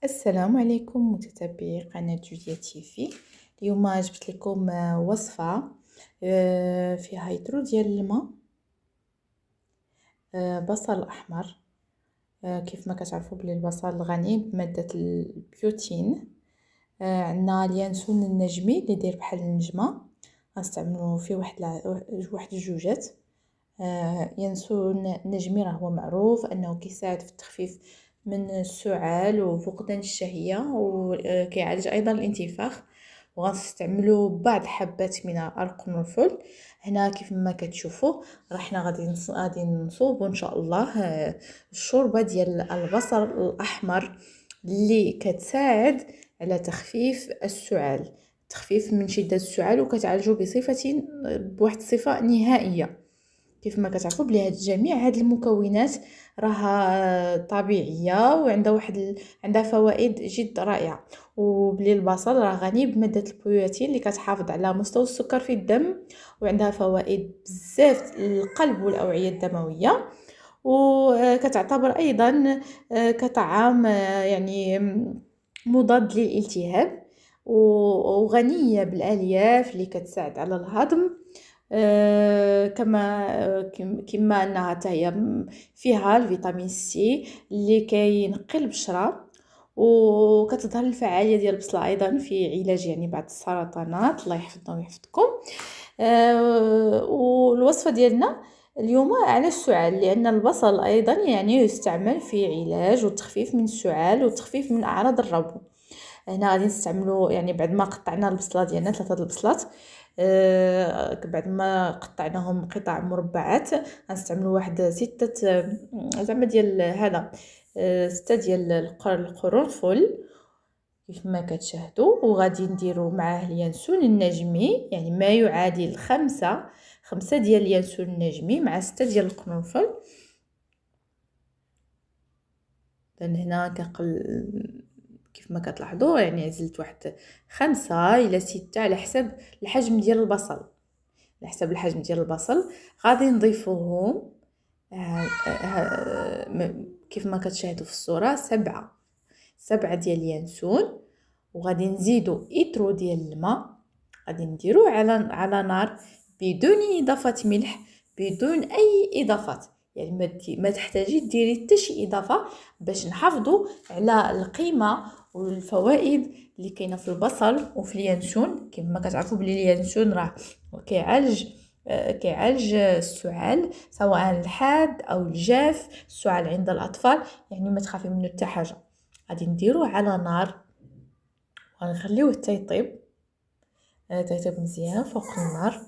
السلام عليكم متتبعي قناة جوديا تيفي. اليوم جبت لكم وصفة فيها يترو ديال الماء، بصل احمر. كيف ما كتعرفوا بلي البصل غني بمادة البيوتين. عندنا اليانسون النجمي اللي داير بحال النجمة، غنستعملوه فيه واحد الجوجات. يانسون النجمي راه هو معروف انه كيساعد في التخفيف من السعال وفقدان الشهية، وكيعالج ايضا الانتفاخ. وغنستعملوا بعض حبات من القرنفل. هنا كيف ما كتشوفوا راه حنا غادي نصوبوا ان شاء الله الشوربه ديال البصل الاحمر اللي كتساعد على تخفيف السعال، تخفيف من شده السعال، وكتعالجو بواحد الصفه نهائيه. كيف ما كتعرفوا بلي جميع هاد المكونات راها طبيعيه وعندها عندها فوائد جد رائعه، وبلي البصل راه غني بماده البيوتين اللي كتحافظ على مستوى السكر في الدم، وعندها فوائد بزاف للقلب والاوعيه الدمويه، وكتعتبر ايضا كطعام يعني مضاد للالتهاب، وغنيه بالالياف اللي كتساعد على الهضم. كما انها حتى هي فيها الفيتامين سي اللي كينقي البشره، وكتظهر الفعاليه ديال البصله ايضا في علاج يعني بعض السرطانات. الله يحفظنا ويحفظكم. والوصفه ديالنا اليوم على السعال، لان البصل ايضا يعني يستعمل في علاج وتخفيف من السعال وتخفيف من اعراض الربو. هنا غادي نستعملوا يعني بعد ما قطعنا البصله ديالنا 3 البصلات، بعد ما قطعناهم قطع مربعات غنستعملوا واحد 6 زعما ديال هذا 6 ديال القرنفل كيف ما كتشاهدوا، وغادي نديروا معاه اليانسون النجمي يعني ما يعادل 5 ديال اليانسون النجمي مع 6 ديال القرنفل. لان هنا كيف ما كتلاحظوا يعني عزلت واحد 5 إلى 6 على حسب الحجم ديال البصل. على حسب الحجم ديال البصل غادي نضيفوهم كيف ما كتشاهدوا في الصورة 7 ديال اليانسون، وغادي نزيدو إترو ديال الماء. غادي نديروه على نار بدون إضافة ملح، بدون أي إضافات، يعني ما تحتاجي ديري حتى شي إضافة باش نحافظوا على القيمة والفوائد اللي كاينه في البصل وفي اليانسون. كما كتعرفوا بلي اليانسون راه كيعالج السعال، سواء الحاد او الجاف، السعال عند الاطفال، يعني ما تخافي منه حتى حاجه. غادي نديروه على نار وغنخليوه حتى يطيب، مزيان فوق النار.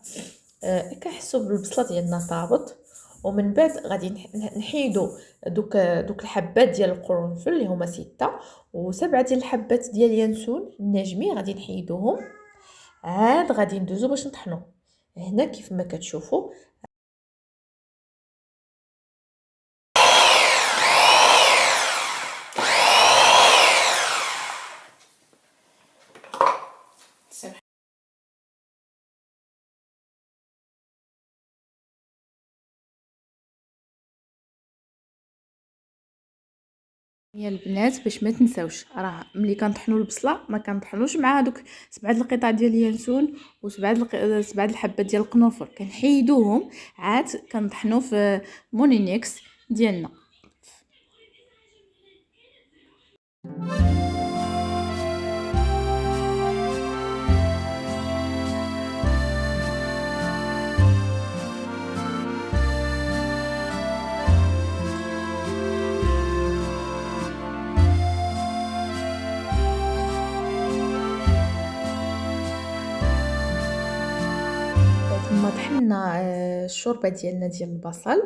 كنحسوا بالبصله ديالنا طابت، ومن بعد غادي نحيدو دوك الحبات ديال القرنفل اللي هما 6 و7 ديال الحبات ديال اليانسون النجمي غادي نحيدوهم. عاد غادي ندوزو باش نطحنو. هنا كيف ما كتشوفوا يا البنات باش ما تنساوش، راه ملي كنطحنوا البصله ما كنطحنوش مع هذوك 7 القطع ديال اليانسون و7 الحبات ديال القرنفل، كنحيدوهم عاد كنطحنوا في مونينيكس ديالنا. ثم طحنا الشوربه ديالنا ديال البصل،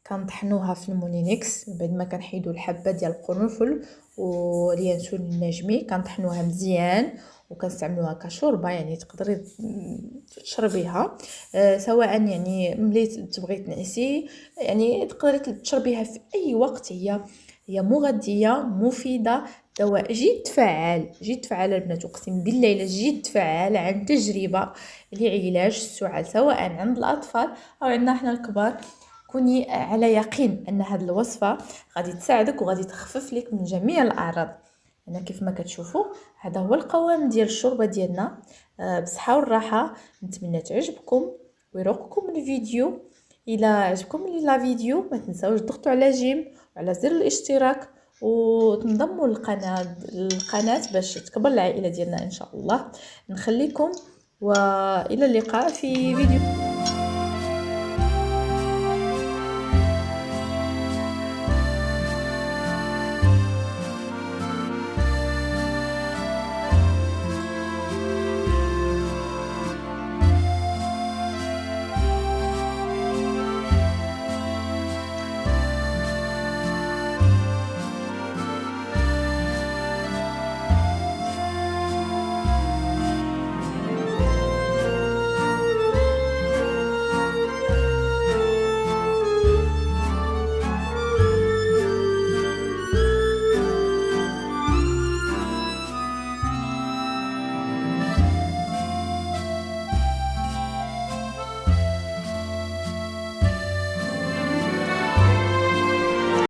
كنطحنوها في المونينيكس بعد ما كنحيدو الحبه ديال القرنفل واليانسون النجمي، كنطحنوها مزيان وكنستعملوها كشوربه، يعني تقدري تشربيها سواء يعني ملي تبغي تنعسي، يعني تقدري تشربيها في اي وقت. هي مغذيه مفيده، دواء جد فعال البنات، اقسم بالله الا جد فعال عن تجربه لعلاج السعال سواء عند الاطفال او عندنا احنا الكبار. كوني على يقين ان هذه الوصفه غادي تساعدك وغادي تخفف لك من جميع الاعراض. هنا كيف ما كتشوفوا هذا هو القوام ديال الشوربه ديالنا. بصحه والراحه. نتمنى تعجبكم ويروقكم الفيديو. الى عجبكم لا فيديو ما تنساوش تضغطوا على جيم وعلى زر الاشتراك وتنضموا القناه باش تكبر العائله ديالنا ان شاء الله. نخليكم والى اللقاء في فيديو.